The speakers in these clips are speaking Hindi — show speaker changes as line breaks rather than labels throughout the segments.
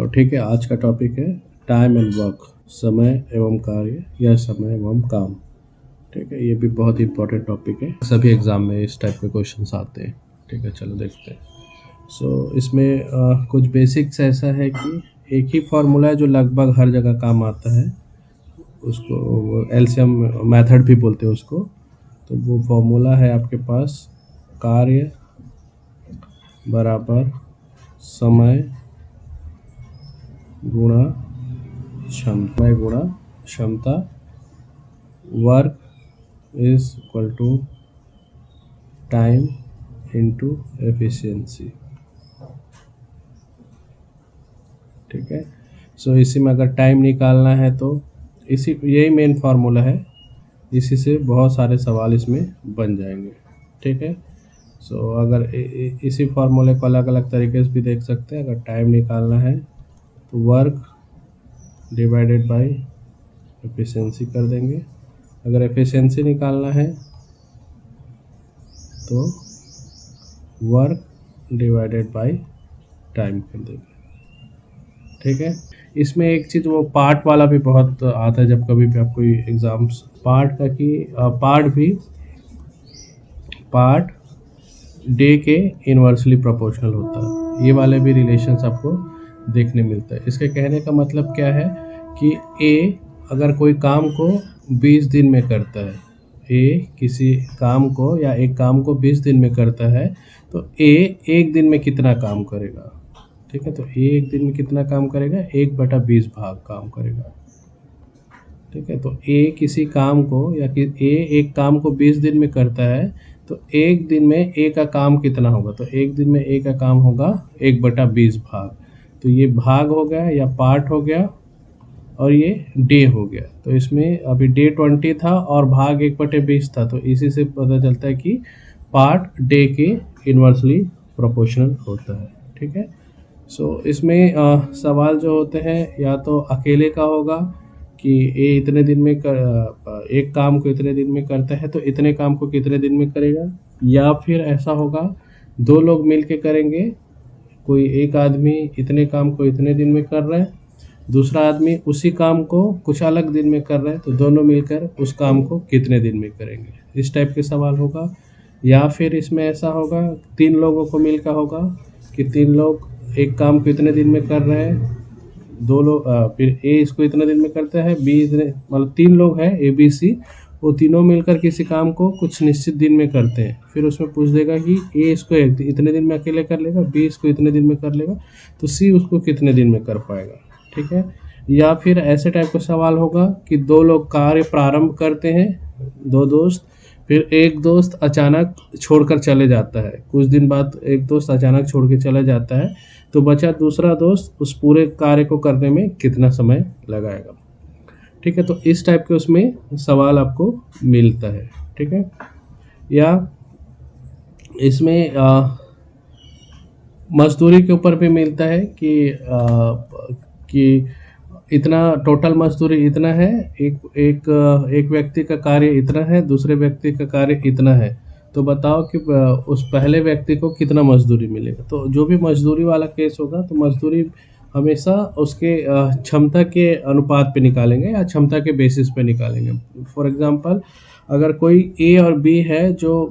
ठीक है, आज का टॉपिक है टाइम एंड वर्क, समय एवं कार्य या समय एवं काम। ठीक है, ये भी बहुत इंपॉर्टेंट टॉपिक है, सभी एग्जाम में इस टाइप के क्वेश्चंस आते हैं। ठीक है, चलो देखते हैं। इसमें कुछ बेसिक्स ऐसा है कि एक ही फार्मूला है जो लगभग हर जगह काम आता है, उसको एलसीएम मेथड भी बोलते हैं उसको। तो वो फार्मूला है आपके पास, कार्य बराबर समय गुणा क्षमता, work is equal to time into efficiency. ठीक है, इसी में अगर टाइम निकालना है तो यही मेन फार्मूला है, इसी से बहुत सारे सवाल इसमें बन जाएंगे। ठीक है, अगर इसी फार्मूले को अलग अलग तरीके से भी देख सकते हैं। अगर टाइम निकालना है तो वर्क डिवाइडेड बाय एफिशिएंसी कर देंगे, अगर एफिशिएंसी निकालना है तो वर्क डिवाइडेड बाय टाइम कर देंगे। ठीक है, इसमें एक चीज़ वो पार्ट वाला भी बहुत आता है, जब कभी भी आपको एग्जाम्स पार्ट का कि पार्ट डे के इन्वर्सली प्रोपोर्शनल होता है। ये वाले भी रिलेशंस आपको देखने मिलता है। इसके कहने का मतलब क्या है कि ए अगर कोई काम को 20 दिन में करता है, ए किसी काम को या एक काम को 20 दिन में करता है, तो ए एक दिन में कितना काम करेगा। ठीक है, तो ए एक दिन में कितना काम करेगा, 1/20 भाग काम करेगा। ठीक है, तो ए किसी काम को या कि ए एक काम को 20 दिन में करता है, तो एक दिन में ए का काम कितना होगा, तो एक दिन में ए का काम होगा 1/20 भाग। तो ये भाग हो गया या पार्ट हो गया और ये डे हो गया। तो इसमें अभी डे 20 था और भाग 1/20 था, तो इसी से पता चलता है कि पार्ट डे के इन्वर्सली प्रोपोर्शनल होता है। ठीक है, इसमें सवाल जो होते हैं या तो अकेले का होगा कि ये इतने दिन में एक काम को इतने दिन में करता है, तो इतने काम को कितने दिन में करेगा, या फिर ऐसा होगा 2 लोग मिलके करेंगे, कोई एक आदमी इतने काम को इतने दिन में कर रहा है, दूसरा आदमी उसी काम को कुछ अलग दिन में कर रहा है, तो दोनों मिलकर उस काम को कितने दिन में करेंगे, इस टाइप के सवाल होगा। या फिर इसमें ऐसा होगा 3 लोगों को मिलकर होगा कि 3 लोग एक काम को इतने दिन में कर रहे हैं, 2 लोग फिर ए इसको इतने दिन में करता है, बी इतने, मतलब 3 लोग हैं ए बी सी, वो तीनों मिलकर किसी काम को कुछ निश्चित दिन में करते हैं। फिर उसमें पूछ देगा कि ए इसको इतने दिन में अकेले कर लेगा, बी इसको इतने दिन में कर लेगा, तो सी उसको कितने दिन में कर पाएगा। ठीक है, या फिर ऐसे टाइप का सवाल होगा कि 2 लोग कार्य प्रारंभ करते हैं, 2 दोस्त, फिर एक दोस्त अचानक छोड़कर चले जाता है, कुछ दिन बाद एक दोस्त अचानक छोड़ के चला जाता है, तो बचा दूसरा दोस्त उस पूरे कार्य को करने में कितना समय लगाएगा। ठीक है, तो इस टाइप के उसमें सवाल आपको मिलता है। ठीक है, या इसमें मजदूरी के ऊपर भी मिलता है कि इतना टोटल मजदूरी इतना है, एक व्यक्ति का कार्य इतना है, दूसरे व्यक्ति का कार्य इतना है, तो बताओ कि उस पहले व्यक्ति को कितना मजदूरी मिलेगा। तो जो भी मजदूरी वाला केस होगा, तो मजदूरी हमेशा उसके क्षमता के अनुपात पे निकालेंगे या क्षमता के बेसिस पे निकालेंगे। फॉर एग्जांपल, अगर कोई ए और बी है, जो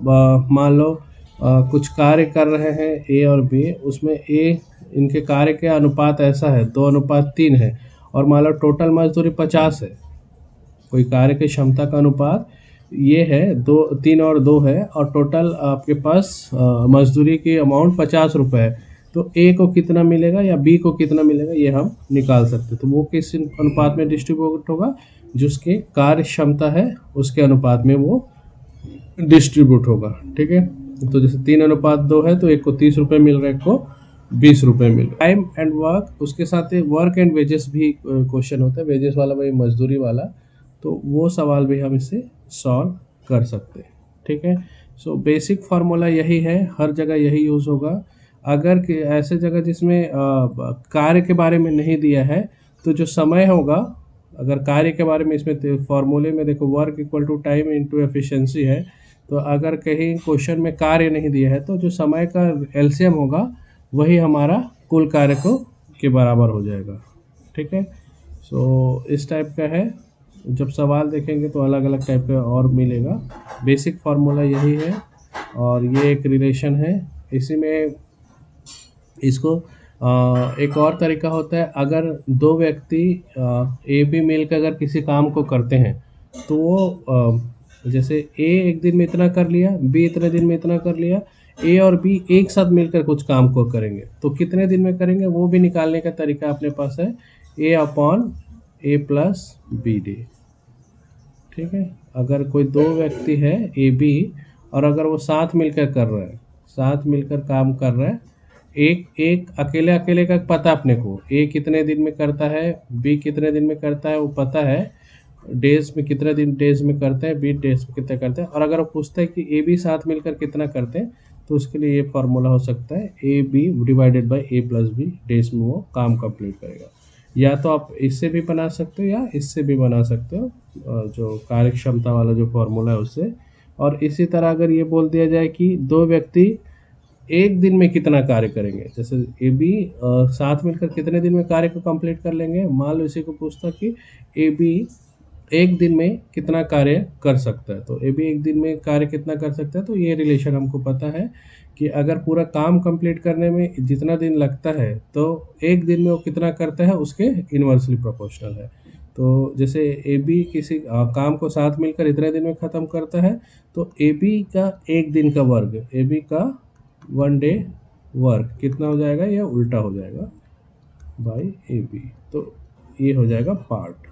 मान लो कुछ कार्य कर रहे हैं ए और बी, उसमें ए इनके कार्य के अनुपात ऐसा है 2:3 है, और मान लो टोटल मजदूरी 50 है। कोई कार्य की क्षमता का अनुपात ये है 3 और 2 है, और टोटल आपके पास मजदूरी की अमाउंट 50 रुपये है, तो ए को कितना मिलेगा या बी को कितना मिलेगा, ये हम निकाल सकते हैं। तो वो किस अनुपात में डिस्ट्रीब्यूट होगा, जिसके कार्य क्षमता है उसके अनुपात में वो डिस्ट्रीब्यूट होगा। ठीक है, तो जैसे 3:2 है, तो एक को 30 रुपये मिल रहा है, एक को 20 रुपये मिल रहा है। टाइम एंड वर्क, उसके साथ वर्क एंड वेजेस भी क्वेश्चन होता है, वेजेस वाला भाई मजदूरी वाला, तो वो सवाल भी हम इससे सॉल्व कर सकते हैं। ठीक है, बेसिक फार्मूला यही है, हर जगह यही यूज़ होगा। अगर ऐसे जगह जिसमें कार्य के बारे में नहीं दिया है, तो जो समय होगा, अगर कार्य के बारे में इसमें फार्मूले में देखो work equal to time into efficiency है, तो अगर कहीं क्वेश्चन में कार्य नहीं दिया है, तो जो समय का एलसीएम होगा वही हमारा कुल कार्य को के बराबर हो जाएगा। ठीक है, सो इस टाइप का है। जब सवाल देखेंगे तो अलग अलग टाइप का और मिलेगा। बेसिक फार्मूला यही है और ये एक रिलेशन है। इसी में इसको एक और तरीका होता है, अगर दो व्यक्ति ए बी मिलकर अगर किसी काम को करते हैं तो वो जैसे ए एक दिन में इतना कर लिया, बी इतने दिन में इतना कर लिया, ए और बी एक साथ मिलकर कुछ काम को करेंगे तो कितने दिन में करेंगे वो भी निकालने का तरीका अपने पास है, ए अपॉन ए प्लस बी डे। ठीक है, अगर कोई दो व्यक्ति है ए बी और अगर वो साथ मिलकर कर रहे हैं, साथ मिलकर काम कर रहे हैं, एक एक अकेले अकेले का पता अपने को, ए कितने दिन में करता है, बी कितने दिन में करता है वो पता है, डेज में कितने दिन डेज में करते हैं, बी डेज में कितना करते हैं, और अगर वो पूछता है कि ए बी साथ मिलकर कितना करते हैं तो उसके लिए ये फार्मूला हो सकता है, A B divided by A plus B days में वो काम कंप्लीट करेगा। या तो आप इससे भी बना सकते हो या इससे भी बना सकते हो, जो कार्य क्षमता वाला जो फॉर्मूला है उससे। और इसी तरह अगर ये बोल दिया जाए कि दो व्यक्ति एक दिन में कितना कार्य करेंगे, जैसे ए बी साथ मिलकर कितने दिन में कार्य को कंप्लीट कर लेंगे, मान लो इसी को पूछता कि ए बी एक दिन में कितना कार्य कर सकता है, तो ए बी एक दिन में कार्य कितना कर सकता है, तो ये रिलेशन हमको पता है कि अगर पूरा काम कंप्लीट करने में जितना दिन लगता है तो एक दिन में वो कितना करता है उसके इन्वर्सली प्रोपोर्शनल है। तो जैसे ए बी किसी काम को साथ मिलकर इतने दिन में ख़त्म करता है तो ए बी का एक दिन का वर्ग, ए बी का 1 डे वर्क कितना हो जाएगा, या उल्टा हो जाएगा बाई ए बी, तो ये हो जाएगा पार्ट।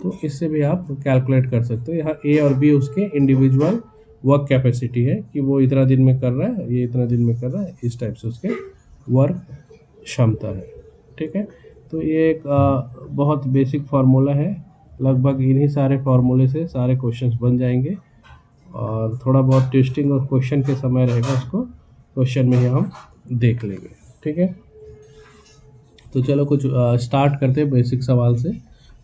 तो इससे भी आप कैलकुलेट कर सकते हो। यहाँ ए और बी उसके इंडिविजुअल वर्क कैपेसिटी है कि वो इतना दिन में कर रहा है, ये इतना दिन में कर रहा है, इस टाइप से उसके वर्क क्षमता है। ठीक है, तो ये एक बहुत बेसिक फार्मूला है, लगभग इन्हीं सारे फार्मूले से सारे क्वेश्चंस बन जाएंगे और थोड़ा बहुत टेस्टिंग और क्वेश्चन के समय रहेगा, उसको क्वेश्चन में ही हम देख लेंगे। ठीक है, तो चलो कुछ स्टार्ट करते हैं बेसिक सवाल से,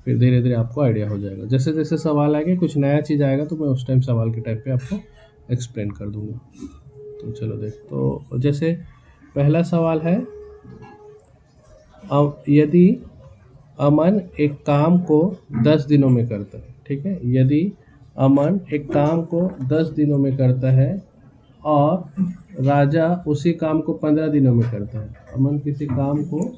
फिर धीरे धीरे आपको आइडिया हो जाएगा। जैसे जैसे सवाल आएंगे कुछ नया चीज़ आएगा तो मैं उस टाइम सवाल के टाइप पे आपको एक्सप्लेन कर दूंगा। तो चलो देख, तो जैसे पहला सवाल है, अब यदि अमन एक काम को 10 दिनों में करता है। ठीक है, यदि अमन एक काम को 10 दिनों में करता है और राजा उसी काम को 15 दिनों में करता है। अमन किसी काम को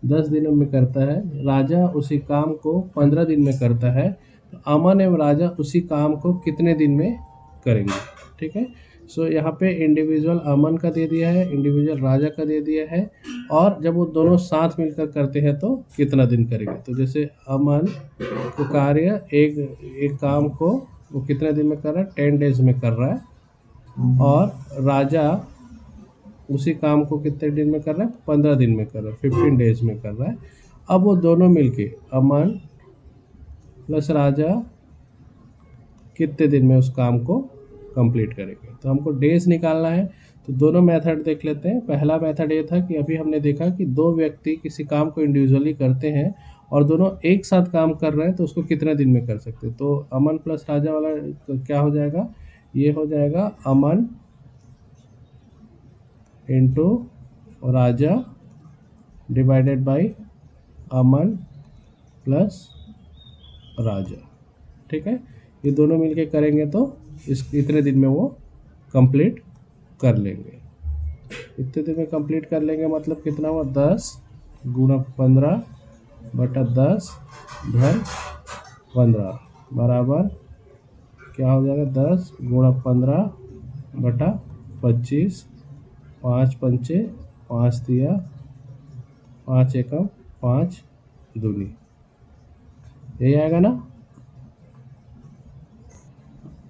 10 दिनों में करता है, राजा उसी काम को 15 दिन में करता है, तो अमन एवं राजा उसी काम को कितने दिन में करेंगे। ठीक है, सो यहाँ पे इंडिविजुअल अमन का दे दिया है, इंडिविजुअल राजा का दे दिया है, और जब वो दोनों साथ मिलकर करते हैं तो कितना दिन करेंगे। तो जैसे अमन को कार्य एक काम को वो कितने दिन में कर रहा है, 10 डेज में कर रहा है, और राजा उसी काम को कितने दिन में कर रहा है, 15 दिन में कर रहा है, 15 डेज में कर रहा है। अब वो दोनों मिलके अमन प्लस राजा कितने दिन में उस काम को कंप्लीट करेंगे। तो हमको डेज निकालना है, तो दोनों मेथड देख लेते हैं। पहला मेथड ये था कि अभी हमने देखा कि दो व्यक्ति किसी काम को इंडिविजुअली करते हैं और दोनों एक साथ काम कर रहे हैं तो उसको कितने दिन में कर सकते हैं। तो अमन प्लस राजा वाला क्या हो जाएगा, ये हो जाएगा Aman into Raja divided by Aman plus Raja. ठीक है, ये दोनों मिलके करेंगे तो इस इतने दिन में वो कंप्लीट कर लेंगे। इतने दिन में कंप्लीट कर लेंगे मतलब कितना हुआ, 10 गुणा 15 बटा 10 धन 15 बराबर क्या हो जाएगा, 10 गुणा 15 बटा 25, 5 पंचे 5 दिया, 5 एकम 5 दूनी, यही आएगा ना।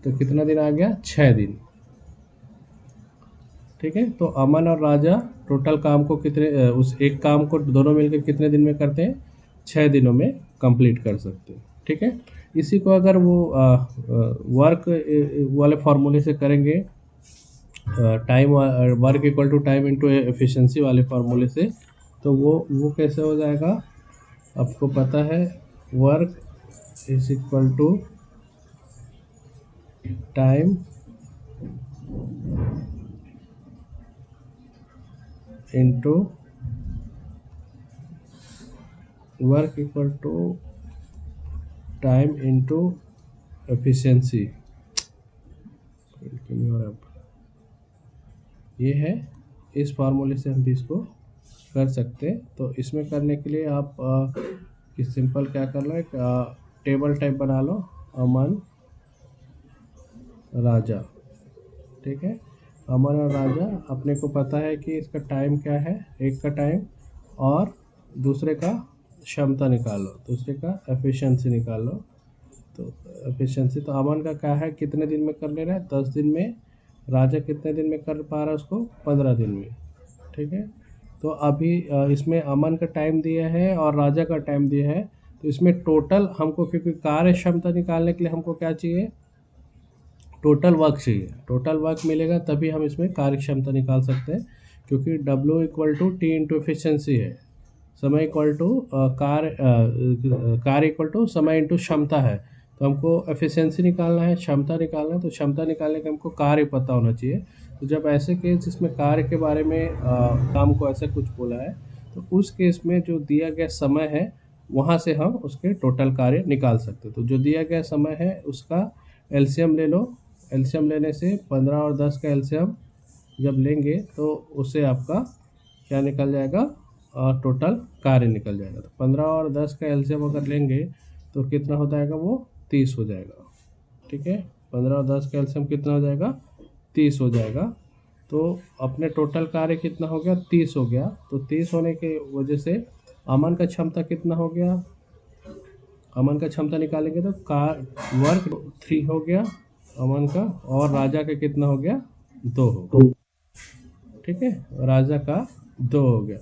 तो कितना दिन आ गया, 6 दिन। ठीक है, तो अमन और राजा टोटल काम को कितने उस एक काम को दोनों मिलकर कितने दिन में करते हैं, 6 दिनों में कंप्लीट कर सकते हैं। ठीक है, इसी को अगर वो वर्क वाले फार्मूले से करेंगे, time work equal to time into efficiency वाले फार्मूले से, तो वो कैसे हो जाएगा, आपको पता है, work is equal to time into work equal to time into efficiency. ये है, इस फार्मूले से हम भी इसको कर सकते हैं। तो इसमें करने के लिए आप कि सिंपल क्या कर लो, एक टेबल टाइप बना लो, अमन राजा। ठीक है, अमन और राजा, अपने को पता है कि इसका टाइम क्या है, एक का टाइम और दूसरे का क्षमता निकालो, दूसरे का एफिशिएंसी निकाल लो। तो एफिशिएंसी तो अमन का क्या है, कितने दिन में कर ले रहा है, 10 दिन में। राजा कितने दिन में कर पा रहा है उसको, 15 दिन में। ठीक है, तो अभी इसमें अमन का टाइम दिया है और राजा का टाइम दिया है। तो इसमें टोटल हमको, क्योंकि कार्य क्षमता निकालने के लिए हमको क्या चाहिए, टोटल वर्क चाहिए। टोटल वर्क मिलेगा तभी हम इसमें कार्य क्षमता निकाल सकते हैं, क्योंकि W equal to T into efficiency है, समय इक्वल टू कार्य इक्वल टू समय इंटू क्षमता है। तो हमको एफिशिएंसी निकालना है, क्षमता निकालना है। तो क्षमता निकालने का हमको कार्य पता होना चाहिए। तो जब ऐसे केस जिसमें कार्य के बारे में काम को ऐसा कुछ बोला है, तो उस केस में जो दिया गया समय है वहाँ से हम उसके टोटल कार्य निकाल सकते हैं। तो जो दिया गया समय है उसका एलसीएम ले लो। एलसीएम लेने से 15 और 10 का एलसीएम जब लेंगे तो उससे आपका क्या निकल जाएगा, टोटल कार्य निकल जाएगा। तो 15 और 10 का एलसीएम अगर लेंगे तो कितना हो जाएगा, वो 30 हो जाएगा। ठीक है, 15 और 10 का एलसीएम कितना हो जाएगा, 30 हो जाएगा। तो अपने टोटल कार्य कितना हो गया, 30 हो गया। तो 30 होने की वजह से अमन का क्षमता कितना हो गया, अमन का क्षमता निकालेंगे तो कार वर्क 3 हो गया अमन का, और राजा का कितना हो गया, 2 हो गया। ठीक है, राजा का 2 हो गया।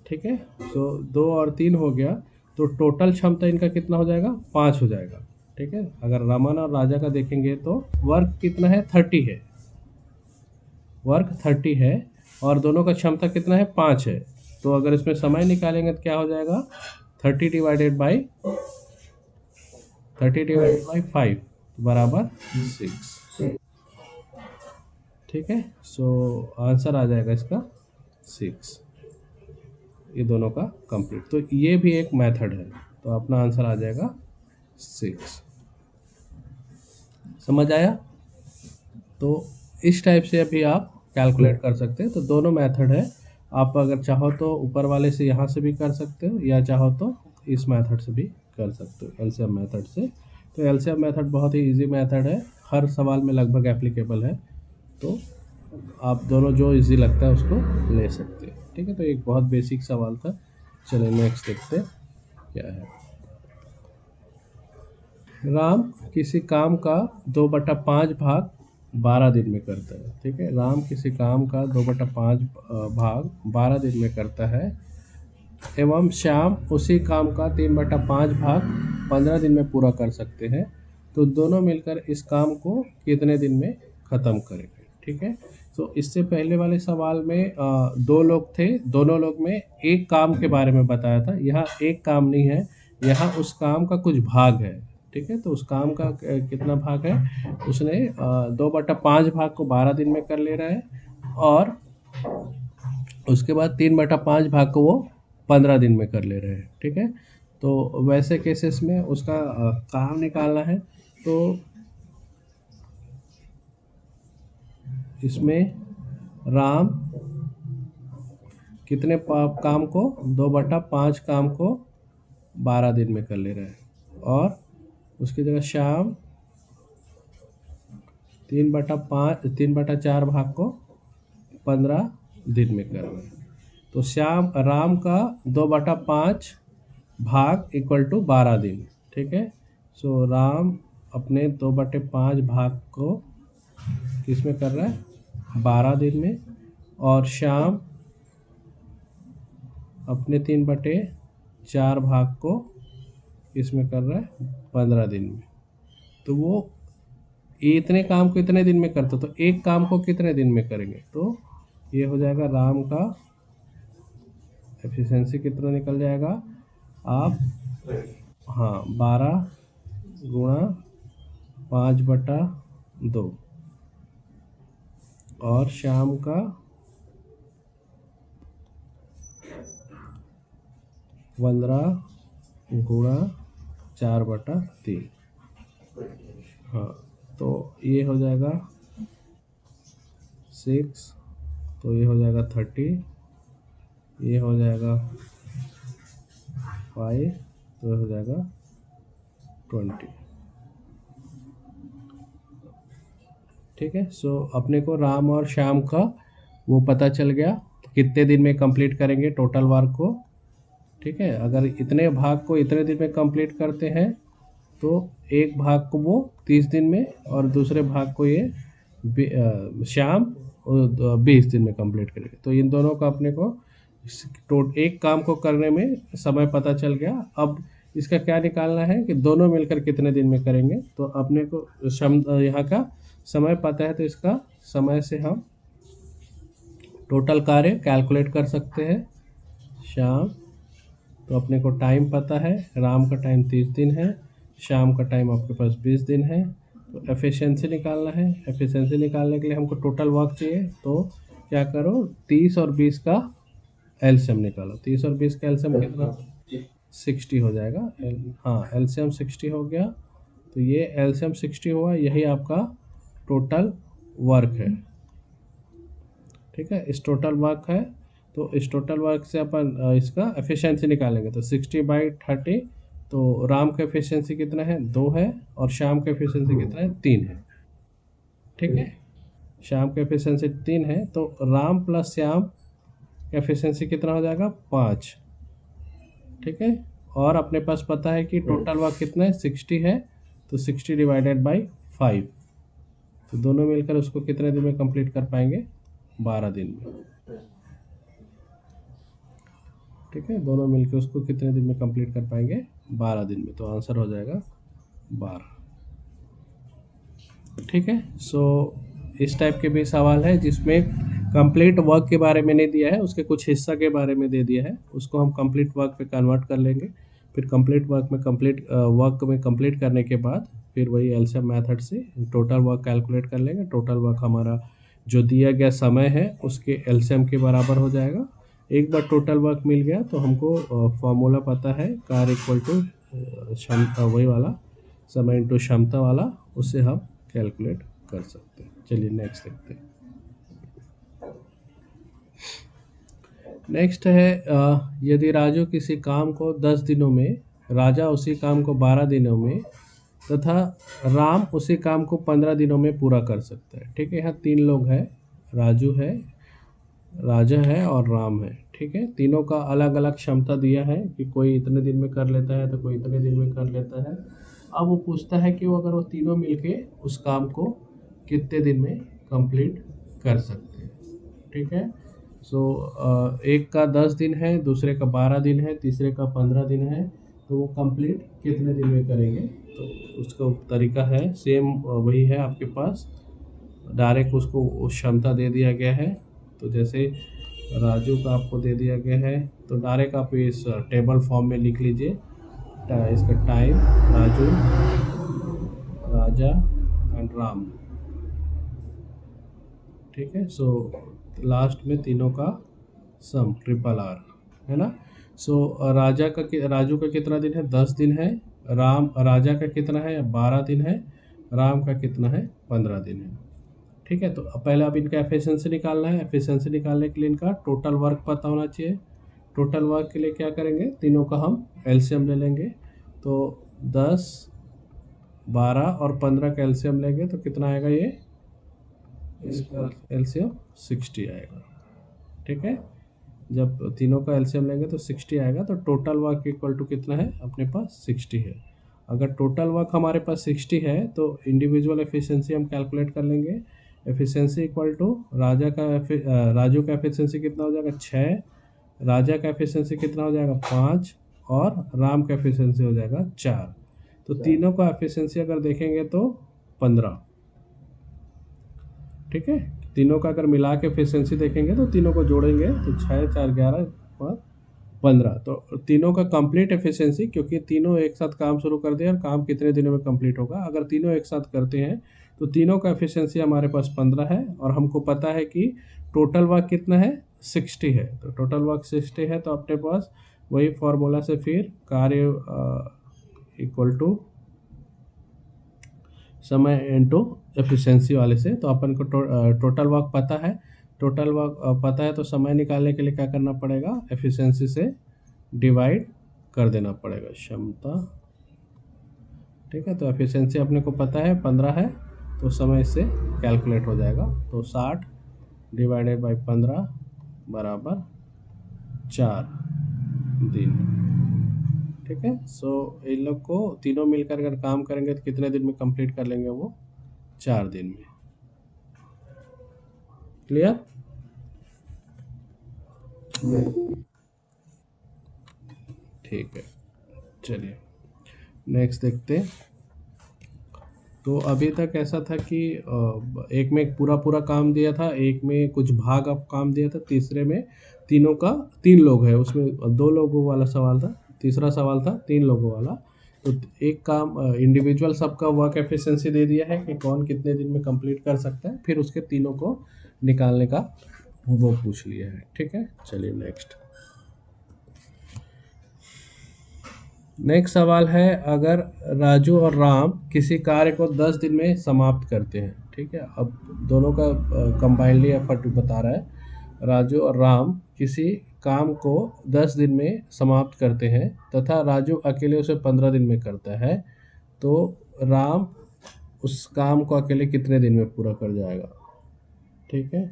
ठीक है, तो 2 और 3 हो गया, तो टोटल क्षमता इनका कितना हो जाएगा, 5 हो जाएगा। ठीक है, अगर रमन और राजा का देखेंगे तो वर्क कितना है, 30 है, वर्क 30 है, और दोनों का क्षमता कितना है, 5 है। तो अगर इसमें समय निकालेंगे तो क्या हो जाएगा, 30 डिवाइडेड बाई 5 बराबर 6। ठीक है, सो आंसर आ जाएगा इसका 6। ये दोनों का कंप्लीट, तो ये भी एक मेथड है। तो अपना आंसर आ जाएगा 6। समझ आया? तो इस टाइप से अभी आप कैलकुलेट कर सकते हैं। तो दोनों मेथड है, आप अगर चाहो तो ऊपर वाले से यहाँ से भी कर सकते हो, या चाहो तो इस मेथड से भी कर सकते हो, एलसीएम मेथड से। तो एलसीएम मेथड बहुत ही इजी मेथड है, हर सवाल में लगभग एप्लीकेबल है। तो आप दोनों जो इजी लगता है उसको ले सकते हैं। ठीक है, तो एक बहुत बेसिक सवाल था। चलिए नेक्स्ट देखते हैं क्या है। राम किसी काम का 2/5 भाग 12 दिन में करता है। ठीक है, राम किसी काम का 2/5 भाग 12 दिन में करता है, एवं श्याम उसी काम का 3/5 भाग 15 दिन में पूरा कर सकते हैं। तो दोनों मिलकर इस काम को कितने दिन में ख़त्म करेंगे। ठीक है, तो इससे पहले वाले सवाल में 2 लोग थे, दोनों लोग में एक काम के बारे में बताया था। यहाँ एक काम नहीं है, यहाँ उस काम का कुछ भाग है। ठीक है, तो उस काम का कितना भाग है, उसने 2/5 भाग को 12 दिन में कर ले रहा है, और उसके बाद 3/5 भाग को वो 15 दिन में कर ले रहे हैं। ठीक है, तो वैसे केसेस में उसका काम निकालना है। तो इसमें राम कितने काम को, 2/5 काम को 12 दिन में कर ले रहा है, और उसकी जगह श्याम 3/4 भाग को 15 दिन में कर रहे हैं। तो श्याम राम का 2/5 भाग इक्वल टू 12 दिन। ठीक है, सो राम अपने 2/5 भाग को किस में कर रहा है, 12 दिन में, और श्याम अपने 3/4 भाग को इसमें कर रहा है 15 दिन में। तो वो इतने काम को इतने दिन में करता, तो एक काम को कितने दिन में करेंगे, तो ये हो जाएगा राम का एफिशिएंसी कितना निकल जाएगा, आप हाँ 12 गुणा 5/2, और शाम का 15 गुणा 4/3। हाँ, तो ये हो जाएगा 6, तो ये हो जाएगा 30, ये हो जाएगा 5, तो ये हो जाएगा 20। ठीक है, सो अपने को राम और श्याम का वो पता चल गया कितने दिन में कंप्लीट करेंगे टोटल वर्क को। ठीक है, अगर इतने भाग को इतने दिन में कंप्लीट करते हैं तो एक भाग को वो 30 दिन में और दूसरे भाग को ये शाम 20 दिन में कंप्लीट करेंगे। तो इन दोनों का अपने को एक काम को करने में समय पता चल गया। अब इसका क्या निकालना है कि दोनों मिलकर कितने दिन में करेंगे। तो अपने को यहाँ का समय पता है, तो इसका समय से हम टोटल कार्य कैलकुलेट कर सकते हैं। शाम, तो अपने को टाइम पता है, राम का टाइम 30 दिन है, शाम का टाइम आपके पास 20 दिन है। तो एफिशिएंसी निकालना है। एफिशिएंसी निकालने के लिए हमको टोटल वर्क चाहिए, तो क्या करो 30 और 20 का एलसीएम निकालो। 30 और 20 का एलसीएम कितना? 60 हो जाएगा। हाँ, एलसीएम 60 हो गया। तो ये एलसीएम 60 हुआ, यही आपका टोटल वर्क है। ठीक है, इस टोटल वर्क है, तो इस टोटल वर्क से अपन इसका एफिशिएंसी निकालेंगे। तो 60/30, तो राम का एफिशिएंसी कितना है? 2 है, और शाम का एफिशिएंसी कितना है? 3 है। ठीक है, शाम का एफिशिएंसी 3 है, तो राम प्लस श्याम का एफिशिएंसी कितना हो जाएगा? 5। ठीक है, और अपने पास पता है कि टोटल वर्क कितना है? 60 है, तो 60/5, तो दोनों मिलकर उसको कितने दिन में कंप्लीट कर पाएंगे? 12 दिन में। ठीक है, दोनों मिलकर उसको कितने दिन में कंप्लीट कर पाएंगे? 12 दिन में। तो आंसर हो जाएगा 12। ठीक है, सो इस टाइप के भी सवाल है जिसमें कंप्लीट वर्क के बारे में नहीं दिया है, उसके कुछ हिस्सा के बारे में दे दिया है, उसको हम कंप्लीट वर्क पे कन्वर्ट कर लेंगे। फिर कंप्लीट वर्क में कंप्लीट करने के बाद फिर वही एलसीएम मेथड से टोटल वर्क कैलकुलेट कर लेंगे। टोटल वर्क हमारा जो दिया गया समय है उसके एलसीएम के बराबर हो जाएगा। एक बार टोटल वर्क मिल गया तो हमको फॉर्मूला पता है, कार्य इक्वल टू क्षमता, वही वाला समय इंटू क्षमता वाला, उससे हम कैलकुलेट कर सकते हैं। चलिए नेक्स्ट देखते हैं। नेक्स्ट है यदि राजू किसी काम को 10 दिनों में, राजा उसी काम को 12 दिनों में तथा राम उसी काम को 15 दिनों में पूरा कर सकता है। ठीक है, यहाँ 3 लोग हैं, राजू है, राजा है और राम है। ठीक है, तीनों का अलग अलग क्षमता दिया है कि कोई इतने दिन में कर लेता है तो कोई इतने दिन में कर लेता है। अब वो पूछता है कि वो अगर वो तीनों मिलके उस काम को कितने दिन में कंप्लीट कर सकते हैं। ठीक है, सो एक का 10 दिन है, दूसरे का 12 दिन है, तीसरे का 15 दिन है, तो वो कंप्लीट कितने दिन में करेंगे? तो उसका तरीका है सेम वही है आपके पास, डायरेक्ट उसको क्षमता दे दिया गया है। तो जैसे राजू का आपको दे दिया गया है, तो डायरेक्ट आप इस टेबल फॉर्म में लिख लीजिए इसका time, Raju, Raja and Ram. ठीक है, सो लास्ट में तीनों का सम RRR है ना। सो राजू का कितना दिन है? 10 दिन है। राजा का कितना है? 12 दिन है। राम का कितना है? 15 दिन है। ठीक है, तो पहले अब इनका एफिशिएंसी निकालना है। एफिशिएंसी निकालने के लिए इनका टोटल वर्क पता होना चाहिए। टोटल वर्क के लिए क्या करेंगे? तीनों का हम एलसीएम ले लेंगे। तो 10, 12 और 15 का एलसीएम लेंगे तो कितना आएगा? ये इसका एलसीएम 60 आएगा। ठीक है, जब तीनों का एलसीएम लेंगे तो 60 आएगा। तो टोटल वर्क इक्वल टू कितना है अपने पास? 60 है। अगर टोटल वर्क हमारे पास 60 है तो इंडिविजुअल एफिशिएंसी हम कैलकुलेट कर लेंगे। एफिशिएंसी इक्वल टू राजू का एफिशिएंसी कितना हो जाएगा? 6, राजा का एफिशिएंसी कितना हो जाएगा? 5, और राम का एफिशिएंसी हो जाएगा 4। तो तीनों का एफिशिएंसी अगर देखेंगे तो 15। ठीक है, तीनों का अगर मिला के एफिशिएंसी देखेंगे तो तीनों को जोड़ेंगे तो 6, 4, 11 और 15। तो तीनों का कंप्लीट एफिशिएंसी, क्योंकि तीनों एक साथ काम शुरू कर दिया और काम कितने दिनों में कंप्लीट होगा, अगर तीनों एक साथ करते हैं तो तीनों का एफिशिएंसी हमारे पास 15 है। और हमको पता है कि टोटल वर्क कितना है? 60 है। तो टोटल वर्क 60 है, तो अपने पास वही फॉर्मूला से फिर कार्य इक्वल टू समय इनटू एफिशिएंसी वाले से, तो अपन को टोटल वर्क पता है, टोटल वर्क पता है तो समय निकालने के लिए क्या करना पड़ेगा, एफिशिएंसी से डिवाइड कर देना पड़ेगा क्षमता। ठीक है, तो एफिशिएंसी अपने को पता है 15 है, तो समय इससे कैलकुलेट हो जाएगा। तो 60 डिवाइडेड बाई 15 बराबर 4 दिन। ठीक है, सो इन लोग को तीनों मिलकर अगर काम करेंगे तो कितने दिन में कंप्लीट कर लेंगे वो, 4 दिन में। क्लियर? ठीक है, चलिए नेक्स्ट देखते हैं। तो अभी तक ऐसा था कि एक में पूरा पूरा काम दिया था, एक में कुछ भाग अब काम दिया था, तीसरे में तीनों का 3 लोग है, उसमें 2 लोगों वाला सवाल था, तीसरा सवाल था 3 लोगों वाला। तो एक काम इंडिविजुअल सबका वर्क एफिशिएंसी दे दिया है कि कौन कितने दिन में कंप्लीट कर सकता है, फिर उसके तीनों को निकालने का वो पूछ लिया है। ठीक है, चलिए नेक्स्ट। नेक्स्ट सवाल है, अगर राजू और राम किसी कार्य को 10 दिन में समाप्त करते हैं। ठीक है, अब दोनों का कंबाइनली एफर्ट बता रहा है। राजू और राम किसी काम को 10 दिन में समाप्त करते हैं तथा राजू अकेले उसे 15 दिन में करता है, तो राम उस काम को अकेले कितने दिन में पूरा कर जाएगा। ठीक है,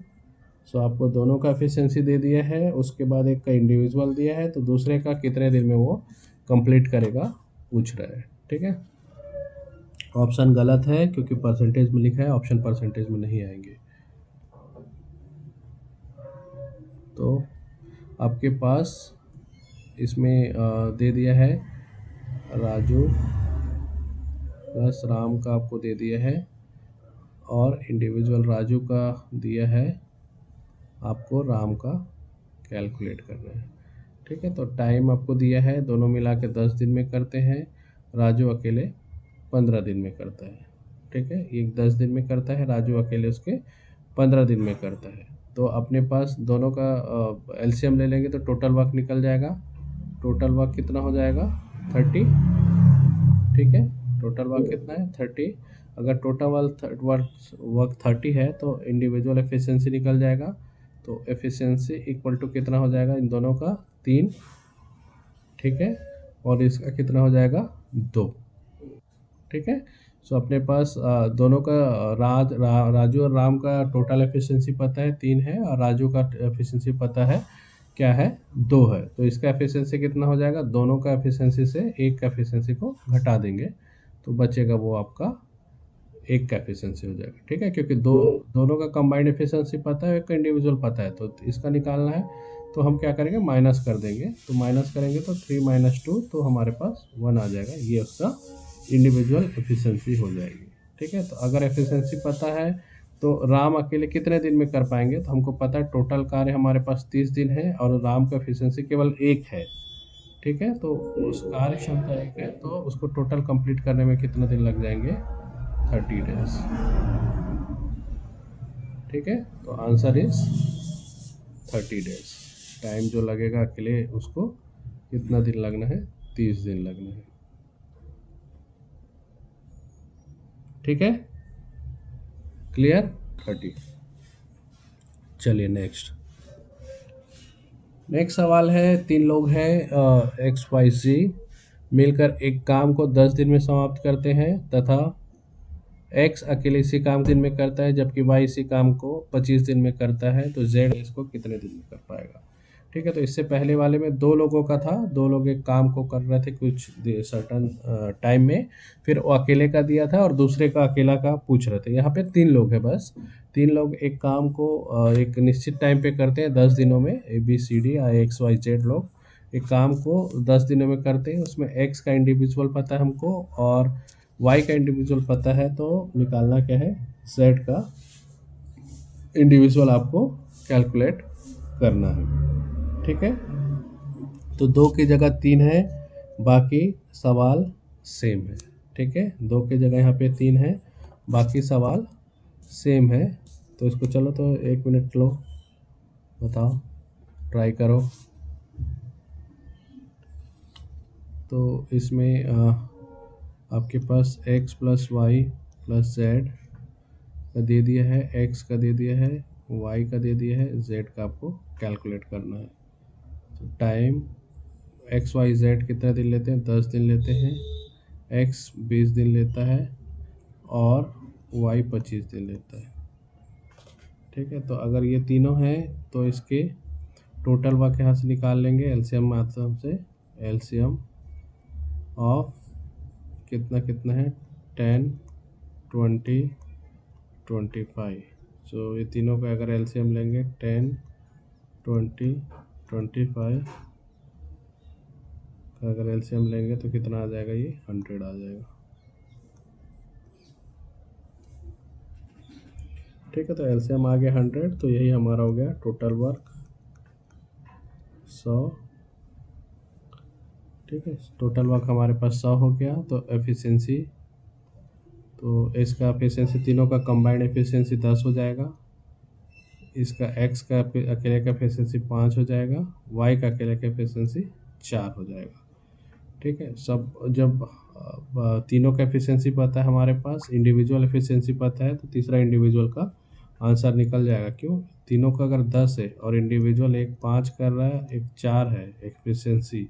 सो आपको दोनों का एफिशिएंसी दे दिया है, उसके बाद एक का इंडिविजुअल दिया है, तो दूसरे का कितने दिन में वो कंप्लीट करेगा पूछ रहा है। ठीक है, ऑप्शन गलत है क्योंकि परसेंटेज में लिखा है, ऑप्शन परसेंटेज में नहीं आएंगे। तो आपके पास इसमें दे दिया है राजू प्लस राम का आपको दे दिया है, और इंडिविजुअल राजू का दिया है, आपको राम का कैलकुलेट करना है। ठीक है, तो टाइम आपको दिया है, दोनों मिला के 10 दिन में करते हैं, राजू अकेले 15 दिन में करता है। ठीक है, ये 10 दिन में करता है, राजू अकेले उसके 15 दिन में करता है। तो अपने पास दोनों का एलसीएम ले लेंगे तो टोटल वर्क निकल जाएगा। टोटल वर्क कितना हो जाएगा, 30। ठीक है, टोटल वर्क कितना है, 30। अगर टोटल वर्क 30 है तो इंडिविजुअल एफिशिएंसी निकल जाएगा, तो एफिशिएंसी इक्वल टू कितना हो जाएगा, इन दोनों का 3। ठीक है, और इसका कितना हो जाएगा, 2। ठीक है, सो अपने पास दोनों का राजू और राम का टोटल एफिशिएंसी पता है 3 है, और राजू का एफिशिएंसी पता है क्या है, 2 है। तो इसका एफिशिएंसी कितना हो जाएगा, दोनों का एफिशिएंसी से एक का एफिशिएंसी को घटा देंगे, तो बचेगा वो आपका एक का एफिशिएंसी हो जाएगा। ठीक है, क्योंकि दोनों का कंबाइंड एफिशिएंसी पता है, एक का इंडिविजुअल पता है, तो इसका निकालना है तो हम क्या करेंगे, माइनस कर देंगे। तो माइनस करेंगे तो 3 - 2, तो हमारे पास 1 आ जाएगा, ये उसका इंडिविजुअल एफिशिएंसी हो जाएगी। ठीक है, तो अगर एफिशिएंसी पता है तो राम अकेले कितने दिन में कर पाएंगे, तो हमको पता है टोटल कार्य हमारे पास 30 दिन है और राम का एफिशिएंसी केवल 1 है। ठीक है, तो उस कार्य क्षमता 1 है, तो उसको टोटल कंप्लीट करने में कितने दिन लग जाएंगे, 30 डेज। ठीक है, तो आंसर इज 30 डेज। टाइम जो लगेगा अकेले उसको कितना दिन लगना है, 30 दिन लगना है। ठीक है, क्लियर, 30। चलिए नेक्स्ट। नेक्स्ट सवाल है, 3 लोग हैं XYZ मिलकर एक काम को 10 दिन में समाप्त करते हैं तथा X अकेले इसी काम दिन में करता है, जबकि Y इसी काम को 25 दिन में करता है, तो Z इसको कितने दिन में कर पाएगा। ठीक है, तो इससे पहले वाले में 2 लोगों का था, 2 लोग एक काम को कर रहे थे कुछ सर्टन टाइम में, फिर वो अकेले का दिया था और दूसरे का अकेला का पूछ रहे थे। यहाँ पे 3 लोग हैं बस, 3 लोग एक काम को एक निश्चित टाइम पे करते हैं 10 दिनों में, ABCD XYZ लोग एक काम को 10 दिनों में करते हैं, उसमें X का इंडिविजुअल पता है हमको और Y का इंडिविजुअल पता है, तो निकालना क्या है, Z का इंडिविजुअल आपको कैलकुलेट करना है। ठीक है, तो 2 की जगह 3 है, बाकी सवाल सेम है। ठीक है, 2 की जगह यहाँ पे 3 है, बाकी सवाल सेम है। तो इसको चलो तो 1 मिनट लो, बताओ, ट्राई करो। तो इसमें आपके पास x plus Y plus Z का दे दिया है, x का दे दिया है, y का दे दिया है, z का आपको कैलकुलेट करना है। तो टाइम x y z कितना दिन लेते हैं? 10 दिन लेते हैं, x 20 दिन लेता है और y 25 दिन लेता है। ठीक है, तो अगर ये तीनों हैं तो इसके टोटल वर्क यहाँ से निकाल लेंगे एलसीएम माध्यम से। एलसीएम ऑफ कितना कितना है? 10, 20, 25। सो ये तीनों का अगर एलसीएम लेंगे 10, 20, 25 का अगर एलसीएम लेंगे तो कितना आ जाएगा? ये 100 आ जाएगा। ठीक है, तो एलसीएम आ गया 100, तो यही हमारा हो गया टोटल वर्क 100। ठीक है, टोटल वर्क हमारे पास 100 हो गया। तो एफिशिएंसी, तो इसका एफिशिएंसी तीनों का कंबाइंड एफिशिएंसी 10 हो जाएगा। इसका एक्स का अकेले का एफिशिएंसी 5 हो जाएगा, वाई का अकेले का एफिशिएंसी 4 हो जाएगा। ठीक है, सब जब तीनों का एफिशिएंसी पता है हमारे पास, इंडिविजुअल एफिशिएंसी पता है, तो तीसरा इंडिविजुअल का आंसर निकल जाएगा। क्यों? तीनों का अगर 10 है और इंडिविजुअल एक 5 कर रहा है, एक 4 है एफिशिएंसी,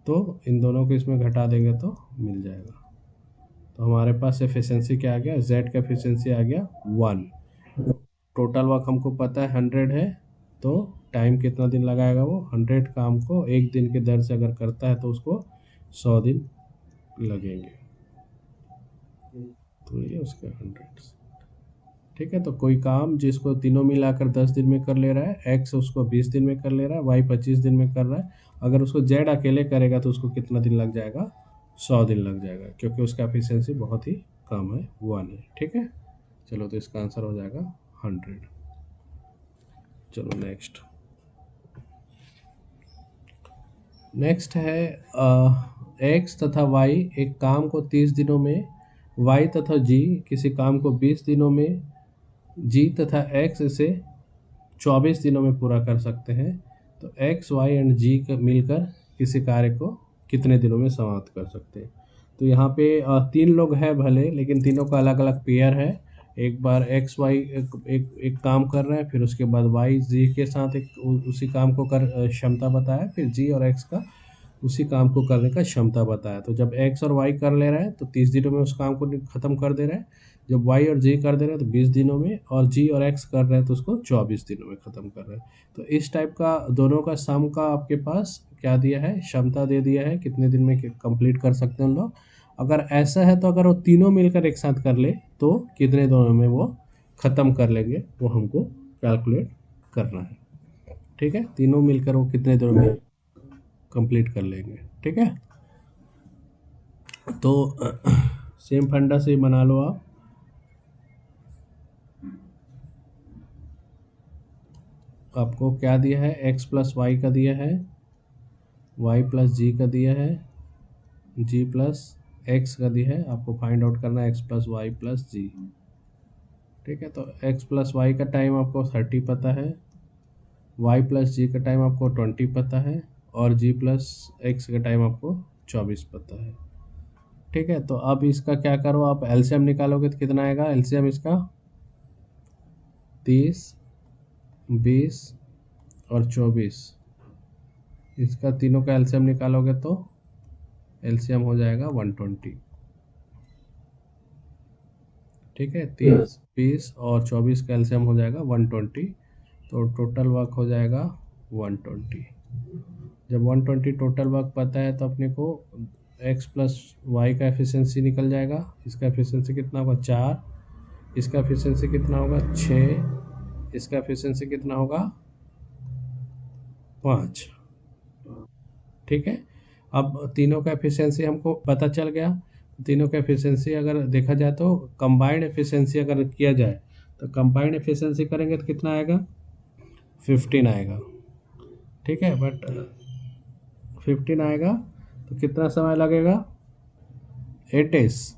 तो इन दोनों को इसमें घटा देंगे तो मिल जाएगा। तो हमारे पास एफिशिएंसी क्या आ गया? जेड का एफिशिएंसी आ गया 1। टोटल वर्क हमको पता है 100 है, तो टाइम कितना दिन लगाएगा? वो 100 काम को एक दिन के दर से अगर करता है तो उसको 100 दिन लगेंगे। तो ये उसके 100। ठीक है, तो कोई काम जिसको तीनों मिलाकर 10 दिन में कर ले रहा है, एक्स उसको 20 दिन में कर ले रहा है, वाई 25 दिन में कर रहा है, अगर उसको जेड अकेले करेगा तो उसको कितना दिन लग जाएगा? 100 दिन लग जाएगा, क्योंकि उसका एफिशिएंसी बहुत ही कम है, 1 है। ठीक है, चलो तो इसका आंसर हो जाएगा 100। चलो नेक्स्ट है एक्स तथा वाई एक काम को 30 दिनों में, वाई तथा जी किसी काम को 20 दिनों में, जी तथा एक्स इसे 24 दिनों में पूरा कर सकते हैं। तो एक्स वाई एंड जी मिलकर किसी कार्य को कितने दिनों में समाप्त कर सकते हैं? तो यहाँ पे 3 लोग हैं भले, लेकिन तीनों का अलग अलग पेयर है। एक बार एक्स वाई एक काम कर रहे हैं, फिर उसके बाद वाई जी के साथ उसी काम को कर क्षमता बताया, फिर जी और एक्स का उसी काम को करने का क्षमता बताया। तो जब एक्स और वाई कर ले रहे हैं तो 30 दिनों में उस काम को ख़त्म कर दे रहे हैं। जब वाई और जी कर दे रहे हैं तो 20 दिनों में, और जी और एक्स कर रहे हैं तो उसको 24 दिनों में ख़त्म कर रहे हैं। तो इस टाइप का दोनों का सम का आपके पास क्या दिया है? क्षमता दे दिया है, कितने दिन में कंप्लीट कर सकते हैं उन लोग। अगर ऐसा है तो अगर वो तीनों मिलकर एक साथ कर ले तो कितने दिनों में वो ख़त्म कर लेंगे, वो हमको कैलकुलेट करना है। ठीक है, तीनों मिलकर वो कितने दिनों में कंप्लीट कर लेंगे। ठीक है, तो सेम फंडा से बना लो आप। आपको क्या दिया है? एक्स प्लस वाई का दिया है, वाई प्लस जी का दिया है, जी प्लस एक्स का दिया है। आपको फाइंड आउट करना है एक्स प्लस वाई प्लस जी। ठीक है, तो एक्स प्लस वाई का टाइम आपको 30 पता है, वाई प्लस जी का टाइम आपको 20 पता है, और जी प्लस एक्स का टाइम आपको 24 पता है। ठीक है, तो अब इसका क्या करो, आप एलसीएम निकालोगे तो कितना आएगा? एलसीएम इसका 30, 20 और 24, इसका तीनों का एलसीएम निकालोगे तो एलसीएम हो जाएगा 120। ठीक है, 30, 20 और 24 का एलसीएम हो जाएगा 120, तो टोटल वर्क हो जाएगा 120। जब 120 टोटल वर्क पता है तो अपने को x प्लस वाई का एफिशिएंसी निकल जाएगा। इसका एफिशिएंसी कितना होगा? 4। इसका एफिशिएंसी कितना होगा? 6। इसका एफिशिएंसी कितना होगा? 5। ठीक है, अब तीनों का एफिशिएंसी हमको पता चल गया। तीनों का एफिशिएंसी अगर देखा जाए तो कंबाइंड एफिशिएंसी अगर किया जाए तो कंबाइंड एफिशिएंसी करेंगे तो कितना आएगा? 15 आएगा। ठीक है, बट 15 आएगा तो कितना समय लगेगा? 8 डेज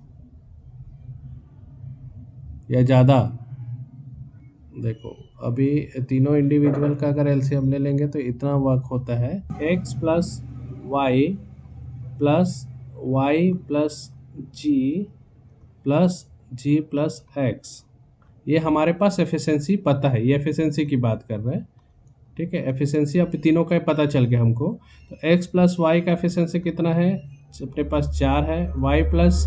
या ज़्यादा? देखो, अभी तीनों इंडिविजुअल का अगर एलसीएम ले लेंगे तो इतना वर्क होता है, x plus Y plus Y plus z plus z plus x, ये हमारे पास एफिशिएंसी पता है, ये एफिशिएंसी की बात कर रहे हैं। ठीक है, एफिशिएंसी अब तीनों का पता चल गया हमको। तो x प्लस वाई का एफिशिएंसी कितना है, अपने पास 4 है। y प्लस